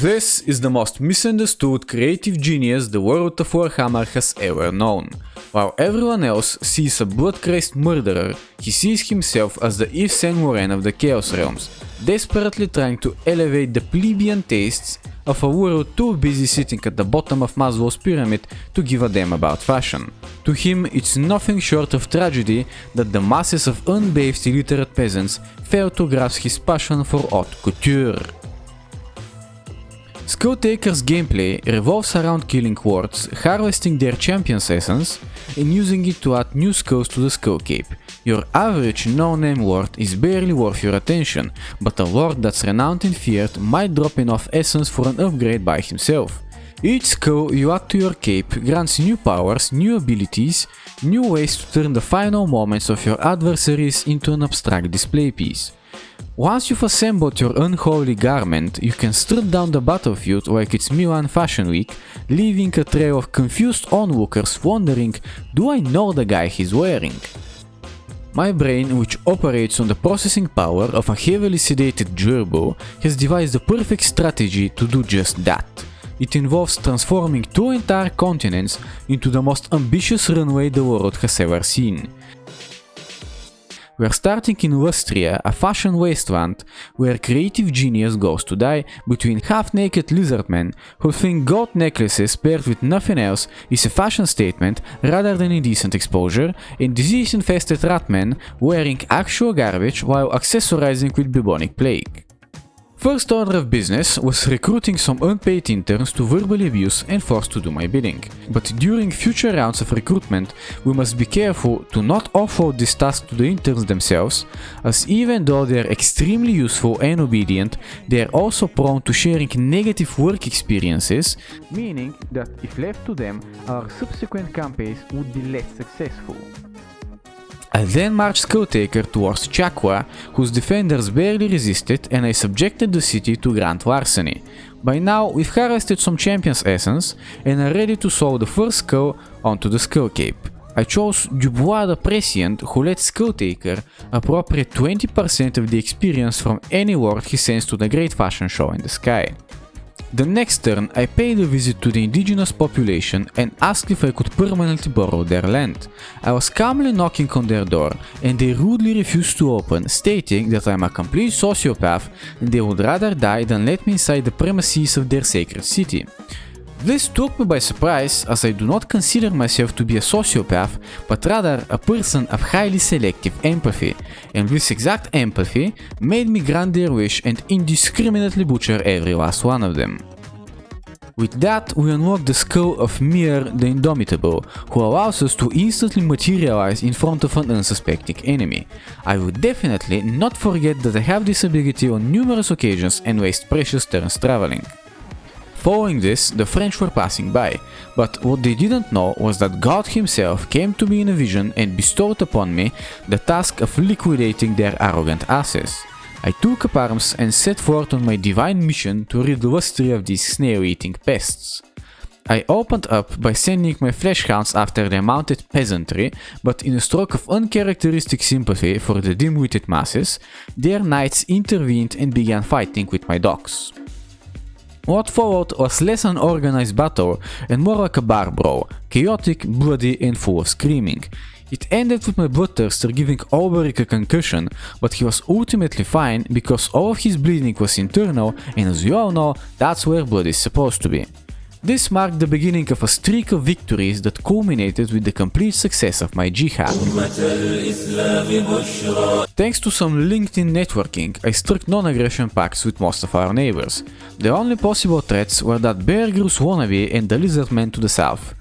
This is the most misunderstood creative genius the world of Warhammer has ever known. While everyone else sees a blood-crazed murderer, he sees himself as the Yves Saint Laurent of the Chaos Realms, desperately trying to elevate the plebeian tastes of a world too busy sitting at the bottom of Maslow's pyramid to give a damn about fashion. To him, it's nothing short of tragedy that the masses of unbathed illiterate peasants fail to grasp his passion for haute couture. Skulltaker's gameplay revolves around killing wards, harvesting their champion's essence, and using it to add new skills to the Skull Cape. Your average no-name ward is barely worth your attention, but a lord that's renowned and feared might drop enough essence for an upgrade by himself. Each skill you add to your cape grants new powers, new abilities, new ways to turn the final moments of your adversaries into an abstract display piece. Once you've assembled your unholy garment, you can strut down the battlefield like it's Milan Fashion Week, leaving a trail of confused onlookers wondering, do I know the guy he's wearing? My brain, which operates on the processing power of a heavily sedated gerbil, has devised the perfect strategy to do just that. It involves transforming two entire continents into the most ambitious runway the world has ever seen. We're starting in Lustria, a fashion wasteland where creative genius goes to die between half-naked lizard men who think gold necklaces paired with nothing else is a fashion statement rather than indecent exposure, and disease-infested rat men wearing actual garbage while accessorizing with bubonic plague. First order of business was recruiting some unpaid interns to verbally abuse and force to do my bidding. But during future rounds of recruitment, we must be careful to not offload this task to the interns themselves, as even though they are extremely useful and obedient, they are also prone to sharing negative work experiences, meaning that if left to them, our subsequent campaigns would be less successful. I then marched Skulltaker towards Chakwa, whose defenders barely resisted, and I subjected the city to grand larceny. By now, we've harvested some champion's essence and are ready to sow the first skull onto the Skull Cape. I chose Dubois the Prescient, who let Skulltaker appropriate 20% of the experience from any ward he sends to the Great Fashion Show in the sky. The next turn, I paid a visit to the indigenous population and asked if I could permanently borrow their land. I was calmly knocking on their door, and they rudely refused to open, stating that I am a complete sociopath and they would rather die than let me inside the premises of their sacred city. This took me by surprise, as I do not consider myself to be a sociopath, but rather a person of highly selective empathy, and this exact empathy made me grant their wish and indiscriminately butcher every last one of them. With that, we unlock the skull of Mir the Indomitable, who allows us to instantly materialize in front of an unsuspecting enemy. I would definitely not forget that I have this ability on numerous occasions and waste precious turns traveling. Following this, the French were passing by, but what they didn't know was that God himself came to me in a vision and bestowed upon me the task of liquidating their arrogant asses. I took up arms and set forth on my divine mission to rid Lustria of these snail-eating pests. I opened up by sending my flesh hounds after their mounted peasantry, but in a stroke of uncharacteristic sympathy for the dim-witted masses, their knights intervened and began fighting with my dogs. What followed was less an organized battle and more like a bar brawl, chaotic, bloody and full of screaming. It ended with my bloodthirster giving Alberic a concussion, but he was ultimately fine because all of his bleeding was internal, and as you all know, that's where blood is supposed to be. This marked the beginning of a streak of victories that culminated with the complete success of my jihad. Thanks to some LinkedIn networking, I struck non-aggression pacts with most of our neighbors. The only possible threats were that Bear Grylls wannabe and the lizardmen to the south.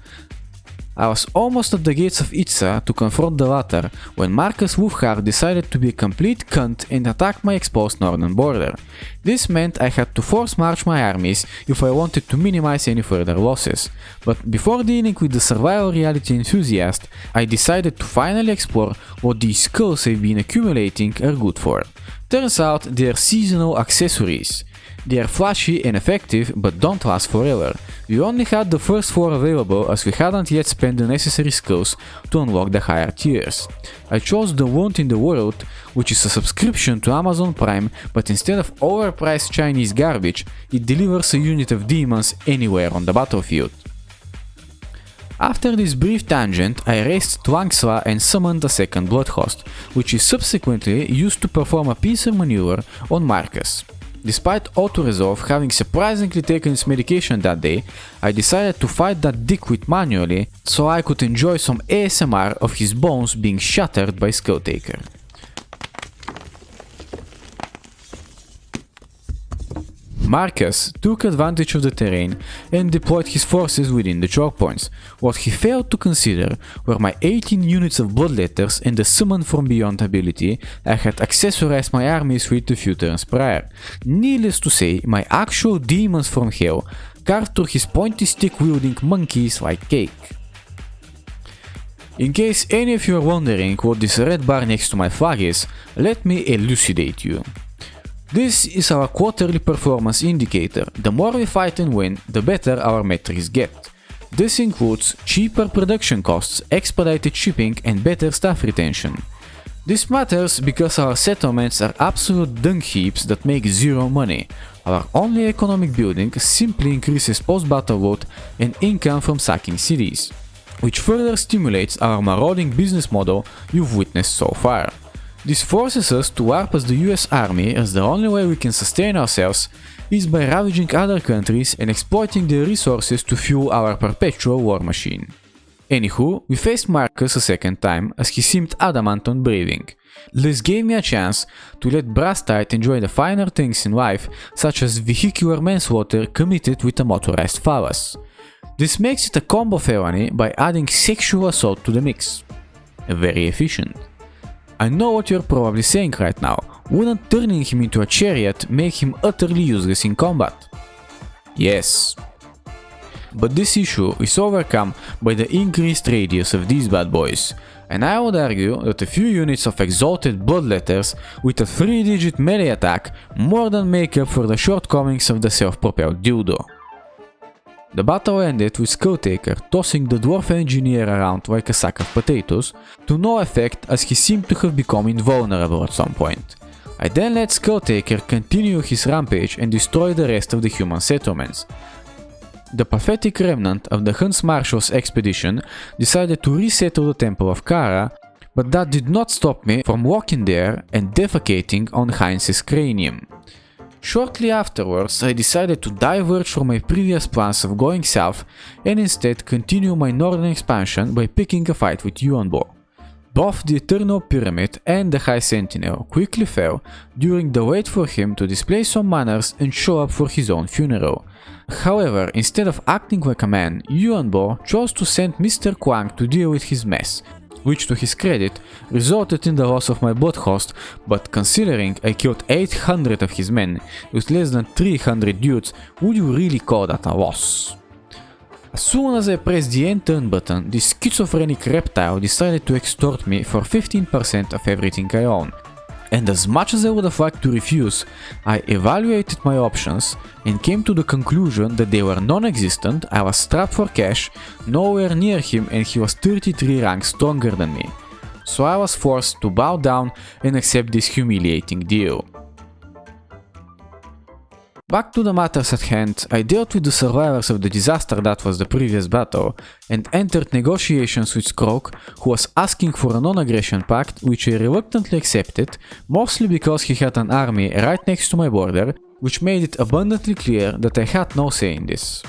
I was almost at the gates of Itza to confront the latter when Marcus Wolfhard decided to be a complete cunt and attack my exposed northern border. This meant I had to force march my armies if I wanted to minimize any further losses. But before dealing with the survival reality enthusiast, I decided to finally explore what these skulls I've been accumulating are good for. Turns out they are seasonal accessories. They are flashy and effective, but don't last forever. We only had the first 4 available as we hadn't yet spent the necessary skills to unlock the higher tiers. I chose the Wound in the World, which is a subscription to Amazon Prime, but instead of overpriced Chinese garbage, it delivers a unit of demons anywhere on the battlefield. After this brief tangent, I raised Twangsla and summoned a second Bloodhost, which is subsequently used to perform a pincer maneuver on Marcus. Despite auto-resolve having surprisingly taken its medication that day, I decided to fight that dickwit manually so I could enjoy some ASMR of his bones being shattered by Skulltaker. Marcus took advantage of the terrain and deployed his forces within the choke points. What he failed to consider were my 18 units of Bloodletters and the Summon from Beyond ability I had accessorized my armies with a few turns prior. Needless to say, my actual demons from hell carved through his pointy stick wielding monkeys like cake. In case any of you are wondering what this red bar next to my flag is, let me elucidate you. This is our quarterly performance indicator. The more we fight and win, the better our metrics get. This includes cheaper production costs, expedited shipping and better staff retention. This matters because our settlements are absolute dung heaps that make zero money. Our only economic building simply increases post-battle loot and income from sacking cities, which further stimulates our marauding business model you've witnessed so far. This forces us to warp as the US Army, as the only way we can sustain ourselves is by ravaging other countries and exploiting their resources to fuel our perpetual war machine. Anywho, we faced Marcus a second time as he seemed adamant on braving. This gave me a chance to let Brastite enjoy the finer things in life, such as vehicular manslaughter committed with a motorized phallus. This makes it a combo felony by adding sexual assault to the mix. Very efficient. I know what you're probably saying right now, wouldn't turning him into a chariot make him utterly useless in combat? Yes. But this issue is overcome by the increased radius of these bad boys, and I would argue that a few units of exalted Bloodletters with a 3-digit melee attack more than make up for the shortcomings of the self-propelled dildo. The battle ended with Skulltaker tossing the dwarf engineer around like a sack of potatoes, to no effect as he seemed to have become invulnerable at some point. I then let Skulltaker continue his rampage and destroy the rest of the human settlements. The pathetic remnant of the Hans Marshal's expedition decided to resettle the Temple of Kara, but that did not stop me from walking there and defecating on Heinz's cranium. Shortly afterwards, I decided to diverge from my previous plans of going south and instead continue my northern expansion by picking a fight with Yuanbo. Both the Eternal Pyramid and the High Sentinel quickly fell during the wait for him to display some manners and show up for his own funeral. However, instead of acting like a man, Yuanbo chose to send Mr. Kwang to deal with his mess, which to his credit resulted in the loss of my Bloodhost, but considering I killed 800 of his men with less than 300 dudes, would you really call that a loss? As soon as I pressed the end turn button, this schizophrenic reptile decided to extort me for 15% of everything I own. And as much as I would have liked to refuse, I evaluated my options and came to the conclusion that they were non-existent. I was strapped for cash, nowhere near him, and he was 33 ranks stronger than me. So I was forced to bow down and accept this humiliating deal. Back to the matters at hand, I dealt with the survivors of the disaster that was the previous battle, and entered negotiations with Skrok, who was asking for a non-aggression pact, which I reluctantly accepted, mostly because he had an army right next to my border, which made it abundantly clear that I had no say in this.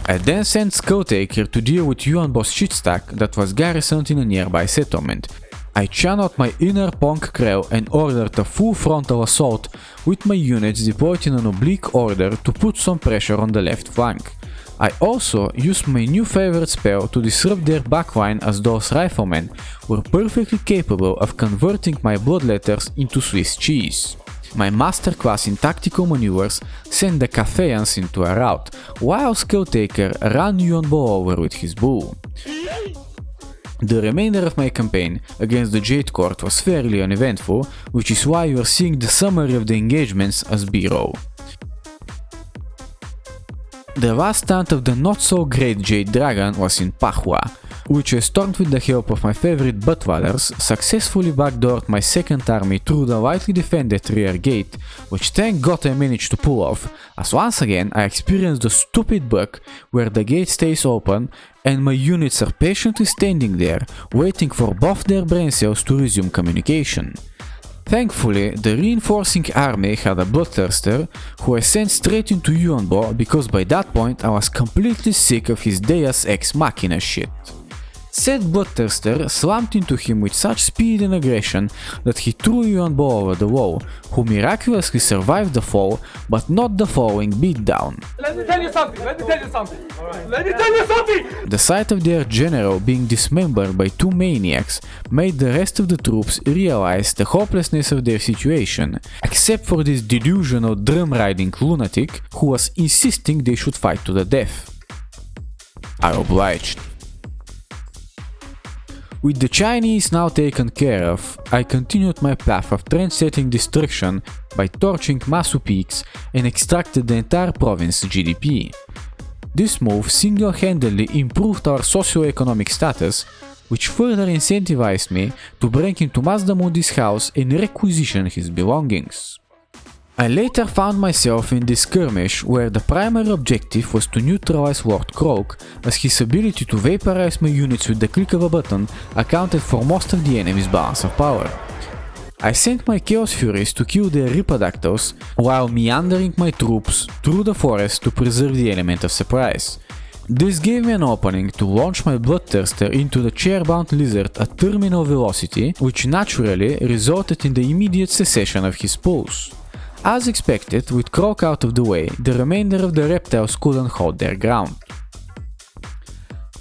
I then sent Skulltaker to deal with Yuanbo's shitstack that was garrisoned in a nearby settlement. I channeled my inner punk Krell and ordered a full frontal assault with my units deployed in an oblique order to put some pressure on the left flank. I also used my new favorite spell to disrupt their backline, as those riflemen were perfectly capable of converting my Bloodletters into Swiss cheese. My masterclass in tactical maneuvers sent the Cathayans into a rout, while Skulltaker ran Yuanbo over with his bull. The remainder of my campaign against the Jade Court was fairly uneventful, which is why you are seeing the summary of the engagements as B-roll. The last stand of the not-so-great Jade Dragon was in Pahua, which I stormed with the help of my favorite buttwallers, successfully backdoored my second army through the lightly defended rear gate, which thank god I managed to pull off, as once again I experienced the stupid bug where the gate stays open and my units are patiently standing there, waiting for both their brain cells to resume communication. Thankfully, the reinforcing army had a bloodthirster who I sent straight into Yuanbo because by that point I was completely sick of his Deus Ex Machina shit. Said bloodthirster slammed into him with such speed and aggression that he threw Yuanbo over the wall, who miraculously survived the fall, but not the following beatdown. Let me tell you something! Let me tell you something! The sight of their general being dismembered by two maniacs made the rest of the troops realize the hopelessness of their situation, except for this delusional drum-riding lunatic who was insisting they should fight to the death. I obliged. With the Chinese now taken care of, I continued my path of trend-setting destruction by torching Masu peaks and extracted the entire province GDP. This move single-handedly improved our socio-economic status, which further incentivized me to break into Mazdamundi's house and requisition his belongings. I later found myself in this skirmish where the primary objective was to neutralize Lord Croak, as his ability to vaporize my units with the click of a button accounted for most of the enemy's balance of power. I sent my Chaos Furies to kill their Ripperdactyls while meandering my troops through the forest to preserve the element of surprise. This gave me an opening to launch my Bloodthirster into the chair-bound lizard at terminal velocity, which naturally resulted in the immediate cessation of his pulse. As expected, with Croak out of the way, the remainder of the reptiles couldn't hold their ground.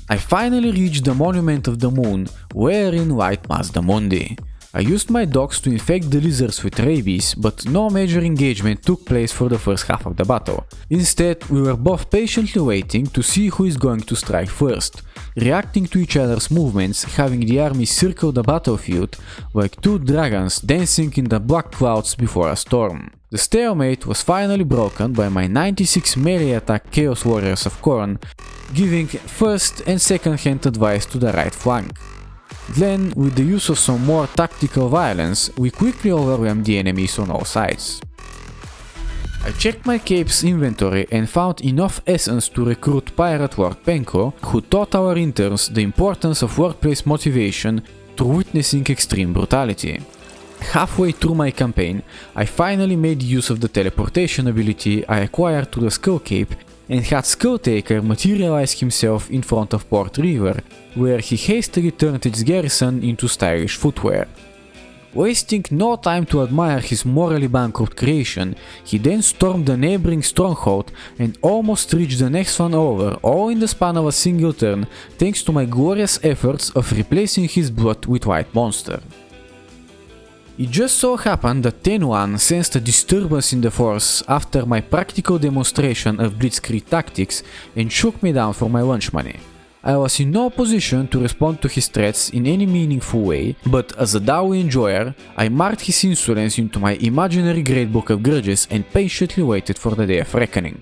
I finally reached the Monument of the Moon, wearing white Mazdamundi. I used my dogs to infect the lizards with rabies, but no major engagement took place for the first half of the battle. Instead, we were both patiently waiting to see who is going to strike first, reacting to each other's movements, having the army circle the battlefield like two dragons dancing in the black clouds before a storm. The stalemate was finally broken by my 96 melee attack Chaos Warriors of Khorne, giving first and second hand advice to the right flank. Then, with the use of some more tactical violence, we quickly overwhelmed the enemies on all sides. I checked my cape's inventory and found enough essence to recruit Pirate Lord Penko, who taught our interns the importance of workplace motivation through witnessing extreme brutality. Halfway through my campaign, I finally made use of the teleportation ability I acquired to the Skull Cape and had Skulltaker materialize himself in front of Port River, where he hastily turned its garrison into stylish footwear. Wasting no time to admire his morally bankrupt creation, he then stormed the neighboring stronghold and almost reached the next one over, all in the span of a single turn, thanks to my glorious efforts of replacing his blood with White Monster. It just so happened that Tenwan sensed a disturbance in the force after my practical demonstration of Blitzkrieg tactics and shook me down for my lunch money. I was in no position to respond to his threats in any meaningful way, but as a Dawi enjoyer, I marked his insolence into my imaginary great book of grudges and patiently waited for the day of reckoning.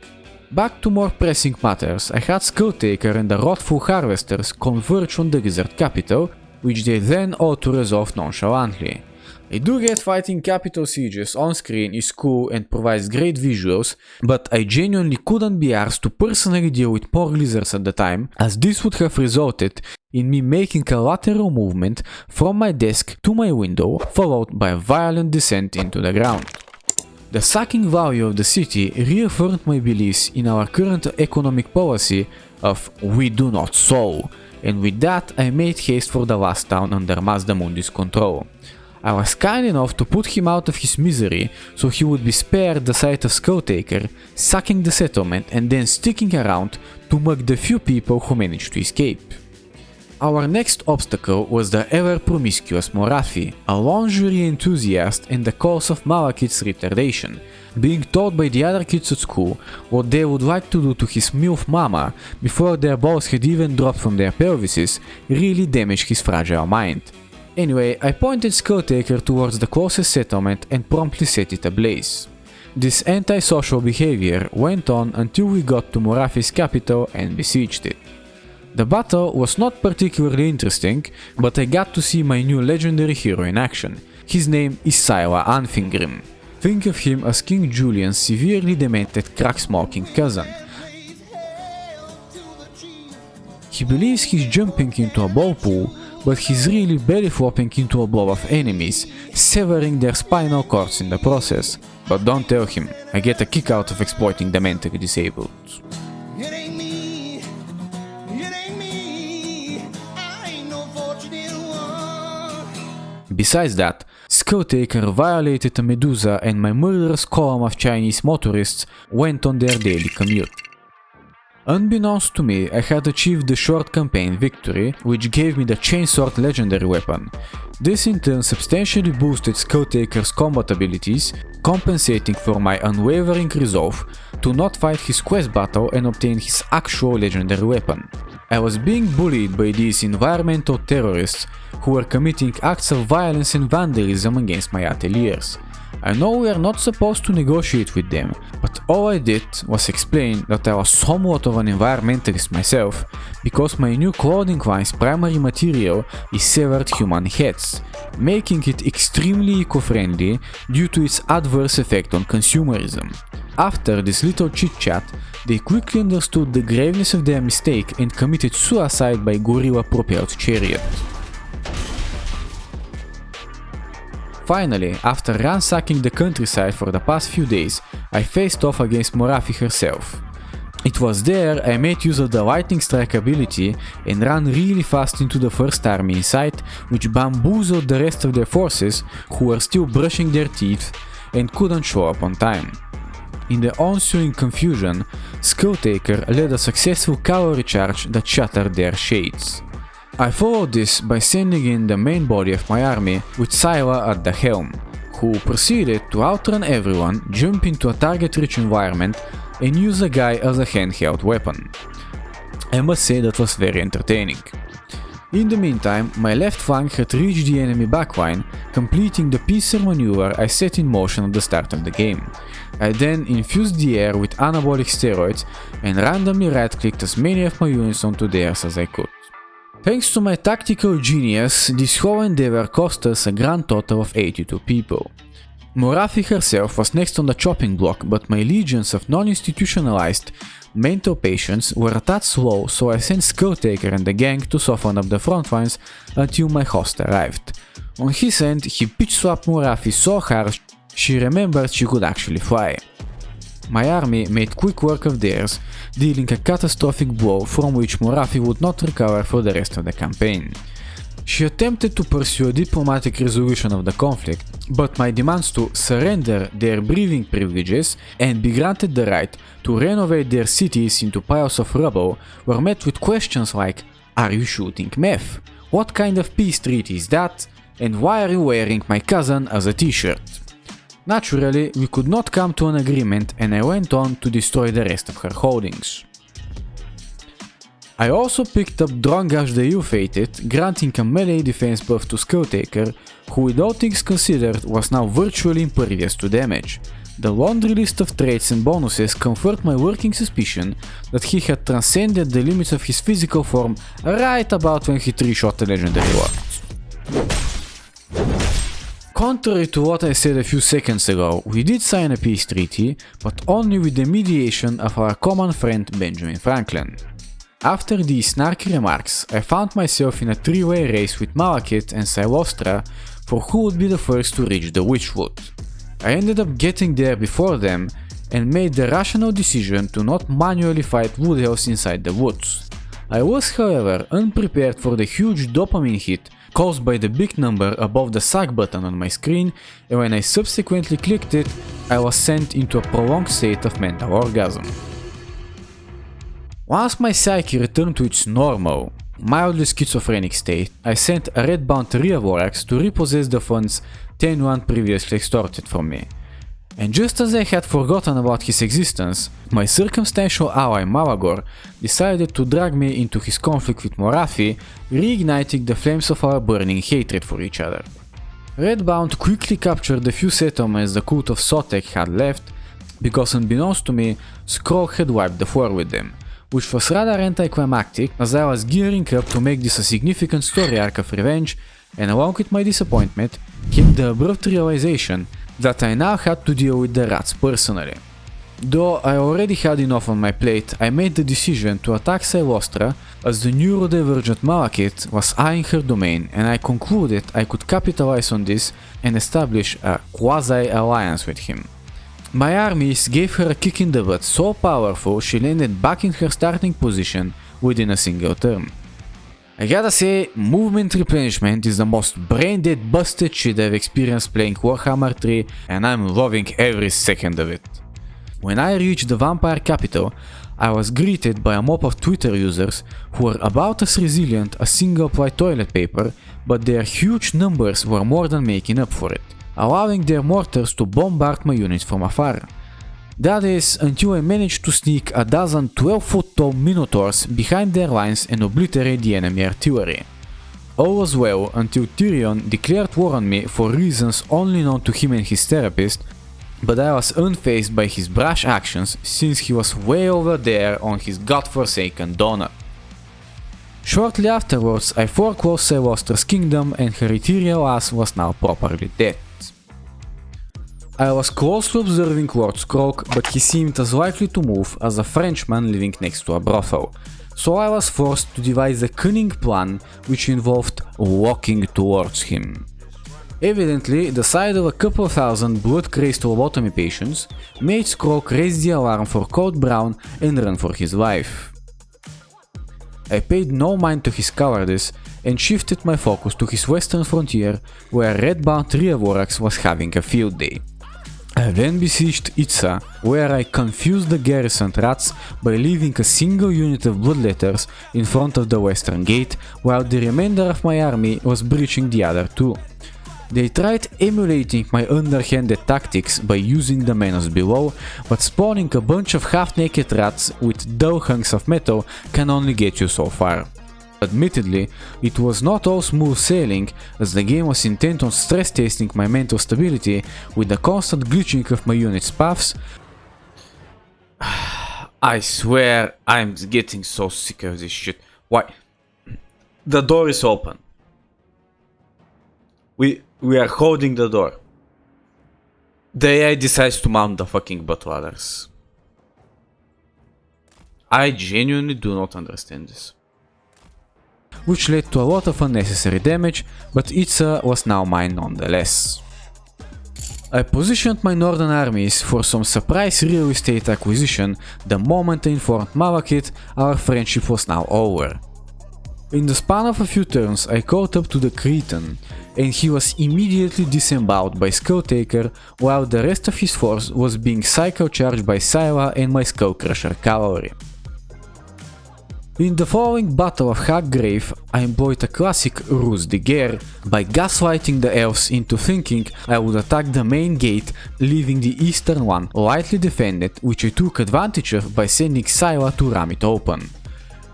Back to more pressing matters, I had Skulltaker and the Wrathful Harvesters converge on the lizard capital, which they then ought to resolve nonchalantly. I do get fighting capital sieges on screen is cool and provides great visuals, but I genuinely couldn't be arsed to personally deal with poor lizards at the time, as this would have resulted in me making a lateral movement from my desk to my window, followed by a violent descent into the ground. The sacking value of the city reaffirmed my beliefs in our current economic policy of "we do not sow", and with that I made haste for the last town under Mazdamundi's control. I was kind enough to put him out of his misery so he would be spared the sight of Skulltaker, sacking the settlement and then sticking around to mug the few people who managed to escape. Our next obstacle was the ever-promiscuous Morathi, a lingerie enthusiast and the cause of Malakith's retardation, being told by the other kids at school what they would like to do to his MILF mama before their balls had even dropped from their pelvises really damaged his fragile mind. Anyway, I pointed Skulltaker towards the closest settlement and promptly set it ablaze. This antisocial behavior went on until we got to Morathi's capital and besieged it. The battle was not particularly interesting, but I got to see my new legendary hero in action. His name is Syla Anfingrim. Think of him as King Julian's severely demented crack-smoking cousin. He believes he's jumping into a ball pool, but he's really belly flopping into a blob of enemies, severing their spinal cords in the process. But don't tell him, I get a kick out of exploiting the mentally disabled. Besides that, Skulltaker violated a Medusa and my murderous column of Chinese motorists went on their daily commute. Unbeknownst to me, I had achieved the short campaign victory, which gave me the Chainsword legendary weapon. This in turn substantially boosted Skulltaker's combat abilities, compensating for my unwavering resolve to not fight his quest battle and obtain his actual legendary weapon. I was being bullied by these environmental terrorists who were committing acts of violence and vandalism against my ateliers. I know we are not supposed to negotiate with them, but all I did was explain that I was somewhat of an environmentalist myself, because my new clothing line's primary material is severed human heads, making it extremely eco-friendly due to its adverse effect on consumerism. After this little chit-chat, they quickly understood the graveness of their mistake and committed suicide by gorilla-propelled chariot. Finally, after ransacking the countryside for the past few days, I faced off against Morathi herself. It was there I made use of the lightning strike ability and ran really fast into the first army in sight, which bamboozled the rest of their forces who were still brushing their teeth and couldn't show up on time. In the ensuing confusion, Skulltaker led a successful cavalry charge that shattered their shades. I followed this by sending in the main body of my army with Syla at the helm, who proceeded to outrun everyone, jump into a target-rich environment and use a guy as a handheld weapon. I must say that was very entertaining. In the meantime, my left flank had reached the enemy backline, completing the pincer maneuver I set in motion at the start of the game. I then infused the air with anabolic steroids and randomly right-clicked as many of my units onto theirs as I could. Thanks to my tactical genius, this whole endeavor cost us a grand total of 82 people. Morathi herself was next on the chopping block, but my legions of non-institutionalized mental patients were a tad slow, so I sent Skulltaker and the gang to soften up the front lines until my host arrived. On his end, he pitch-swapped Morathi so hard she remembered she could actually fly. My army made quick work of theirs, dealing a catastrophic blow from which Morathi would not recover for the rest of the campaign. She attempted to pursue a diplomatic resolution of the conflict, but my demands to surrender their breathing privileges and be granted the right to renovate their cities into piles of rubble were met with questions like, "Are you shooting meth? What kind of peace treaty is that? And why are you wearing my cousin as a t-shirt?" Naturally, we could not come to an agreement and I went on to destroy the rest of her holdings. I also picked up Drongash the Ill-Fated, granting a melee defense buff to Skulltaker, who with all things considered was now virtually impervious to damage. The laundry list of traits and bonuses confirmed my working suspicion that he had transcended the limits of his physical form right about when he 3-shot the legendary lord. Contrary to what I said a few seconds ago, we did sign a peace treaty, but only with the mediation of our common friend Benjamin Franklin. After these snarky remarks, I found myself in a 3-way race with Malekith and Silostra for who would be the first to reach the Witchwood. I ended up getting there before them and made the rational decision to not manually fight wood elves inside the woods. I was, however, unprepared for the huge dopamine hit caused by the big number above the sack button on my screen, and when I subsequently clicked it, I was sent into a prolonged state of mental orgasm. Once my psyche returned to its normal, mildly schizophrenic state, I sent a red-bound Vorax to repossess the funds Tenuan previously extorted from me. And just as I had forgotten about his existence, my circumstantial ally Malagor decided to drag me into his conflict with Morathi, reigniting the flames of our burning hatred for each other. Redbound quickly captured the few settlements the cult of Sotek had left, because unbeknownst to me, Skrog had wiped the floor with them, which was rather anticlimactic as I was gearing up to make this a significant story arc of revenge, and along with my disappointment came the abrupt realization that I now had to deal with the rats personally. Though I already had enough on my plate, I made the decision to attack Silvestra as the neurodivergent Malekith was eyeing her domain, and I concluded I could capitalize on this and establish a quasi-alliance with him. My armies gave her a kick in the butt so powerful she landed back in her starting position within a single turn. I gotta say, movement replenishment is the most brain-dead busted shit I've experienced playing Warhammer 3, and I'm loving every second of it. When I reached the vampire capital, I was greeted by a mob of Twitter users who were about as resilient as single-ply toilet paper, but their huge numbers were more than making up for it, allowing their mortars to bombard my units from afar. That is, until I managed to sneak a dozen 12-foot tall minotaurs behind their lines and obliterate the enemy artillery. All was well until Tyrion declared war on me for reasons only known to him and his therapist, but I was unfazed by his brash actions since he was way over there on his godforsaken donut. Shortly afterwards, I foreclosed Silvestra's kingdom and her ethereal ass was now properly dead. I was closely observing Lord Skrog, but he seemed as likely to move as a Frenchman living next to a brothel, so I was forced to devise a cunning plan which involved walking towards him. Evidently, the sight of a couple thousand blood-crazed lobotomy patients made Skrog raise the alarm for Code Brown and run for his life. I paid no mind to his cowardice and shifted my focus to his western frontier, where Redbound Riavorax was having a field day. I then besieged Itza, where I confused the garrison rats by leaving a single unit of bloodletters in front of the western gate, while the remainder of my army was breaching the other two. They tried emulating my underhanded tactics by using the menace below, but spawning a bunch of half-naked rats with dull hunks of metal can only get you so far. Admittedly, it was not all smooth sailing, as the game was intent on stress testing my mental stability with the constant glitching of my unit's paths. I swear I'm getting so sick of this shit. Why? The door is open. We are holding the door. The AI decides to mount the fucking butt ladders. I genuinely do not understand this. Which led to a lot of unnecessary damage, but Itza was now mine nonetheless. I positioned my northern armies for some surprise real estate acquisition the moment I informed Malekith our friendship was now over. In the span of a few turns I caught up to the Cretan, and he was immediately disemboweled by Skulltaker, while the rest of his force was being psycho-charged by Scylla and my Skullcrusher cavalry. In the following Battle of Haggrave, I employed a classic ruse de guerre by gaslighting the elves into thinking I would attack the main gate, leaving the eastern one lightly defended, which I took advantage of by sending Scylla to ram it open.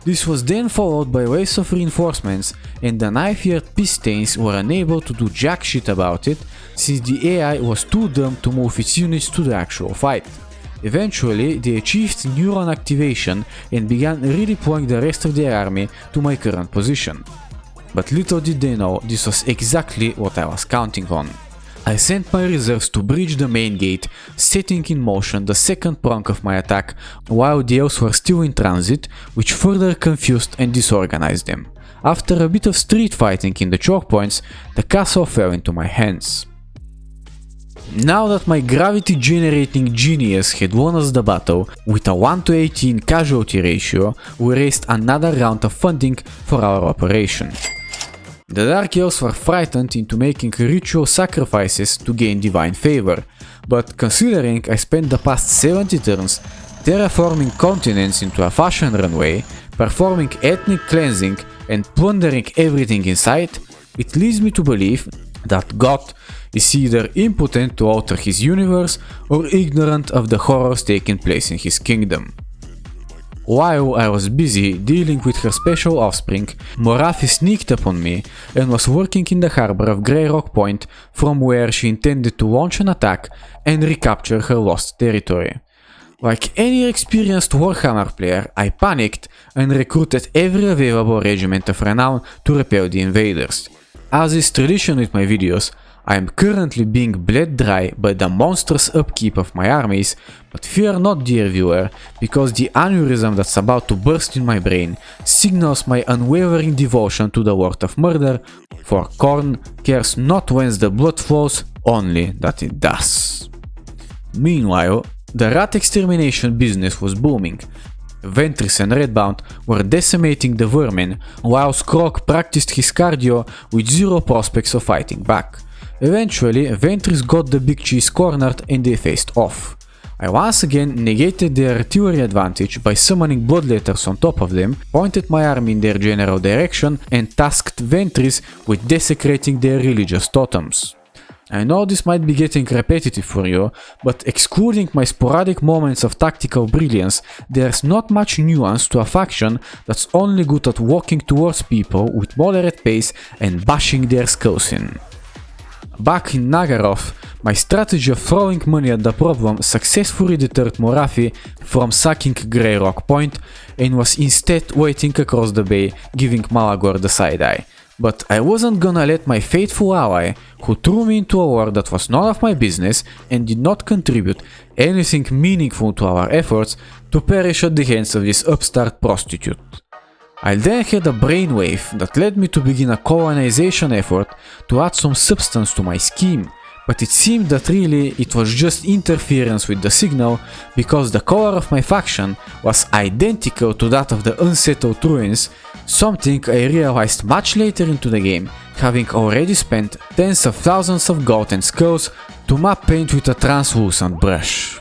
This was then followed by waves of reinforcements, and the knife-eared Pistains were unable to do jack shit about it, since the AI was too dumb to move its units to the actual fight. Eventually, they achieved neuron activation and began redeploying the rest of their army to my current position. But little did they know this was exactly what I was counting on. I sent my reserves to breach the main gate, setting in motion the second prong of my attack, while the elves were still in transit, which further confused and disorganized them. After a bit of street fighting in the choke points, the castle fell into my hands. Now that my gravity-generating genius had won us the battle, with a 1:18 casualty ratio, we raised another round of funding for our operation. The Dark Elves were frightened into making ritual sacrifices to gain divine favor, but considering I spent the past 70 turns terraforming continents into a fashion runway, performing ethnic cleansing and plundering everything in sight, it leads me to believe that God is either impotent to alter his universe or ignorant of the horrors taking place in his kingdom. While I was busy dealing with her special offspring, Morathi sneaked upon me and was working in the harbor of Grey Rock Point, from where she intended to launch an attack and recapture her lost territory. Like any experienced Warhammer player, I panicked and recruited every available regiment of renown to repel the invaders. As is tradition with my videos, I am currently being bled dry by the monstrous upkeep of my armies, but fear not, dear viewer, because the aneurysm that's about to burst in my brain signals my unwavering devotion to the Lord of Murder, for Khorne cares not whence the blood flows, only that it does. Meanwhile, the rat extermination business was booming. Ventris and Redbound were decimating the vermin, while Skrog practiced his cardio with zero prospects of fighting back. Eventually, Ventris got the big cheese cornered and they faced off. I once again negated their artillery advantage by summoning bloodletters on top of them, pointed my army in their general direction and tasked Ventris with desecrating their religious totems. I know this might be getting repetitive for you, but excluding my sporadic moments of tactical brilliance, there's not much nuance to a faction that's only good at walking towards people with moderate pace and bashing their skulls in. Back in Nagaroth, my strategy of throwing money at the problem successfully deterred Morathi from sacking Grey Rock Point and was instead waiting across the bay, giving Malagor the side-eye. But I wasn't gonna let my faithful ally, who threw me into a war that was none of my business and did not contribute anything meaningful to our efforts, to perish at the hands of this upstart prostitute. I then had a brainwave that led me to begin a colonization effort to add some substance to my scheme, but it seemed that really it was just interference with the signal, because the color of my faction was identical to that of the unsettled ruins, something I realized much later into the game, having already spent tens of thousands of gold and skulls to map paint with a translucent brush.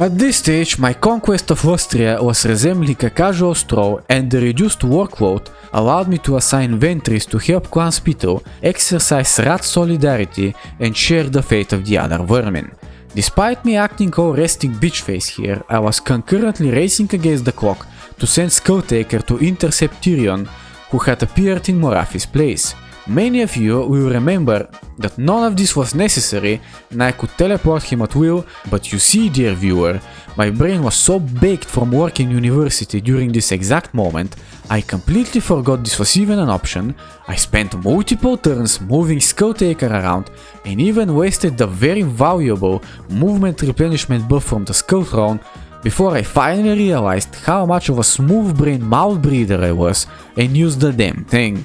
At this stage, my conquest of Austria was resembling a casual stroll, and the reduced workload allowed me to assign Ventris to help Clan Spittle exercise rat solidarity and share the fate of the other vermin. Despite me acting all resting bitch face here, I was concurrently racing against the clock to send Skulltaker to intercept Tyrion, who had appeared in Morathi's place. Many of you will remember that none of this was necessary and I could teleport him at will, but you see, dear viewer, my brain was so baked from work in university during this exact moment, I completely forgot this was even an option. I spent multiple turns moving Skulltaker around and even wasted the very valuable movement replenishment buff from the Skull Throne before I finally realized how much of a smooth brain mouth breather I was and used the damn thing.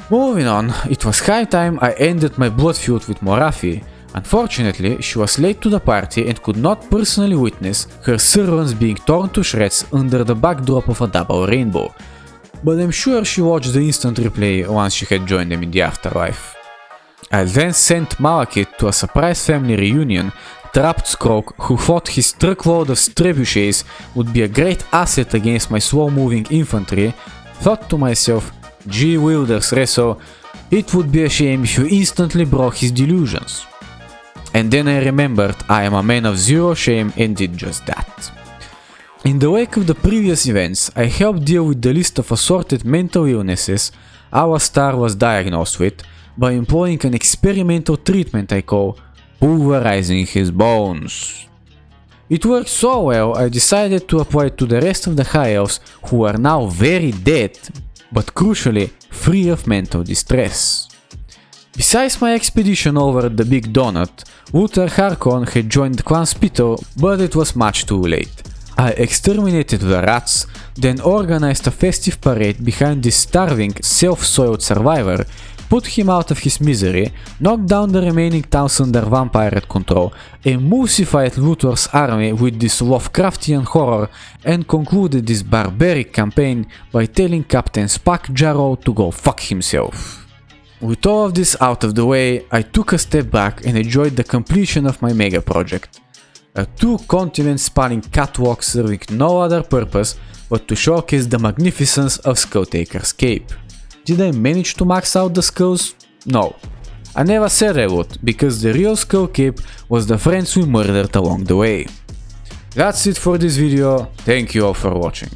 Moving on, it was high time I ended my blood feud with Morathi. Unfortunately, she was late to the party and could not personally witness her servants being torn to shreds under the backdrop of a double rainbow, but I'm sure she watched the instant replay once she had joined them in the afterlife. I then sent Malakith to a surprise family reunion, trapped Skrog, who thought his truckload of trebuchets would be a great asset against my slow-moving infantry, thought to myself, gee wilders Reso, it would be a shame if you instantly broke his delusions. And then I remembered I am a man of zero shame and did just that. In the wake of the previous events, I helped deal with the list of assorted mental illnesses our star was diagnosed with by employing an experimental treatment I call pulverizing his bones. It worked so well I decided to apply it to the rest of the High Elves, who are now very dead, but crucially free of mental distress. Besides my expedition over the Big Donut, Uther Harkon had joined Clan Spittle, but it was much too late. I exterminated the rats, then organized a festive parade behind this starving, self-soiled survivor, put him out of his misery, knocked down the remaining towns under vampire control, emulsified Luthor's army with this Lovecraftian horror, and concluded this barbaric campaign by telling Captain Spock Jarrow to go fuck himself. With all of this out of the way, I took a step back and enjoyed the completion of my mega project. A 2-continent spanning catwalk serving no other purpose but to showcase the magnificence of Skulltaker's cape. Did I manage to max out the skulls? No. I never said I would, because the real skull cape was the friends we murdered along the way. That's it for this video, thank you all for watching.